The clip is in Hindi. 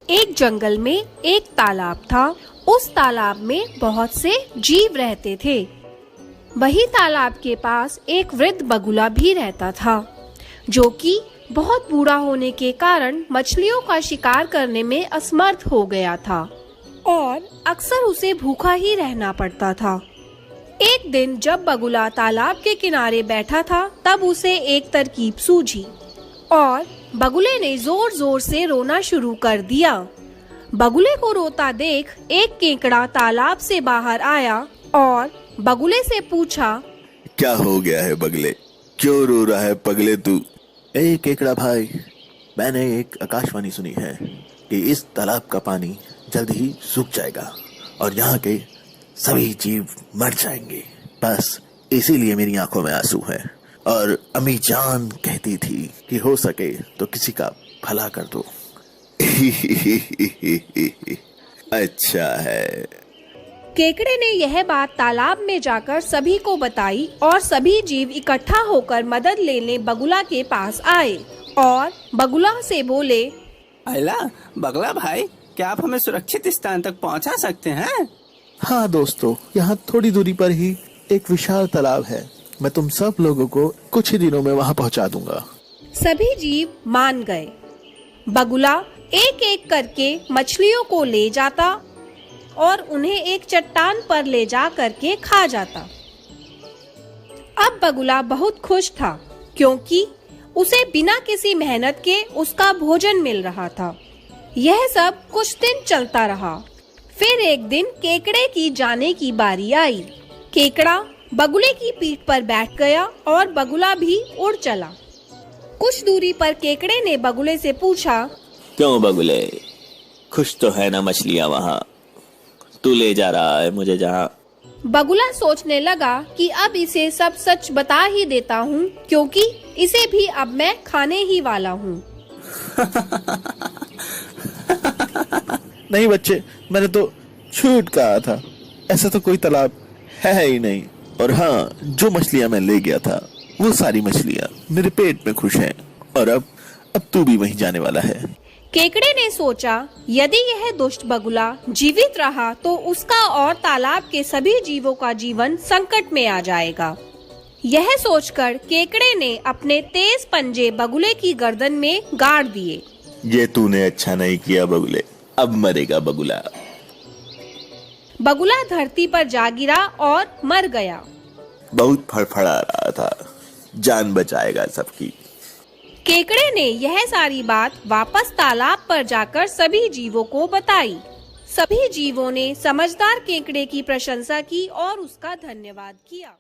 एक जंगल में एक तालाब था। उस तालाब में बहुत से जीव रहते थे। वही तालाब के पास एक वृद्ध बगुला भी रहता था, जो कि बहुत बूढ़ा होने के कारण मछलियों का शिकार करने में असमर्थ हो गया था और अक्सर उसे भूखा ही रहना पड़ता था। एक दिन जब बगुला तालाब के किनारे बैठा था, तब उसे एक तरकीब सूझी और बगुले ने जोर जोर से रोना शुरू कर दिया। बगुले को रोता देख एक केकड़ा तालाब से बाहर आया और बगुले से पूछा, क्या हो गया है बगले, क्यों रो रहा है पगले तू? ए केकड़ा भाई, मैंने एक आकाशवाणी सुनी है कि इस तालाब का पानी जल्द ही सूख जाएगा और यहाँ के सभी जीव मर जाएंगे। बस इसीलिए मेरी आंखों में आंसू है और अम्मी जान कहती थी कि हो सके तो किसी का भला कर दो। अच्छा है। केकड़े ने यह बात तालाब में जाकर सभी को बताई और सभी जीव इकट्ठा होकर मदद लेने बगुला के पास आए और बगुला से बोले, अला बगला भाई, क्या आप हमें सुरक्षित स्थान तक पहुंचा सकते हैं? हाँ दोस्तों, यहाँ थोड़ी दूरी पर ही एक विशाल तालाब है। मैं तुम सब लोगों को कुछ ही दिनों में वहाँ पहुँचा दूंगा। सभी जीव मान गए। बगुला एक एक करके मछलियों को ले जाता और उन्हें एक चट्टान पर ले जा करके खा जाता। अब बगुला बहुत खुश था, क्योंकि उसे बिना किसी मेहनत के उसका भोजन मिल रहा था। यह सब कुछ दिन चलता रहा। फिर एक दिन केकड़े की जाने की बारी आई। केकड़ा बगुले की पीठ पर बैठ गया और बगुला भी उड़ चला। कुछ दूरी पर केकड़े ने बगुले से पूछा, क्यों बगुले, खुश तो है ना मछलियाँ वहाँ? तू ले जा रहा है मुझे जहाँ। बगुला सोचने लगा कि अब इसे सब सच बता ही देता हूँ, क्योंकि इसे भी अब मैं खाने ही वाला हूँ। नहीं बच्चे, मैंने तो झूठ कहा था। ऐसा तो कोई तालाब है ही नहीं। और हाँ, जो मछलियाँ मैं ले गया था वो सारी मछलियाँ मेरे पेट में खुश हैं और अब तू भी वहीं जाने वाला है। केकड़े ने सोचा, यदि यह दुष्ट बगुला जीवित रहा तो उसका और तालाब के सभी जीवों का जीवन संकट में आ जाएगा। यह सोचकर केकड़े ने अपने तेज पंजे बगुले की गर्दन में गाड़ दिए। ये तूने अच्छा नहीं किया बगुले, अब मरेगा बगुला। बगुला धरती पर जा गिरा और मर गया। बहुत फड़फड़ा रहा था, जान बचाएगा सबकी। केकड़े ने यह सारी बात वापस तालाब पर जाकर सभी जीवों को बताई। सभी जीवों ने समझदार केकड़े की प्रशंसा की और उसका धन्यवाद किया।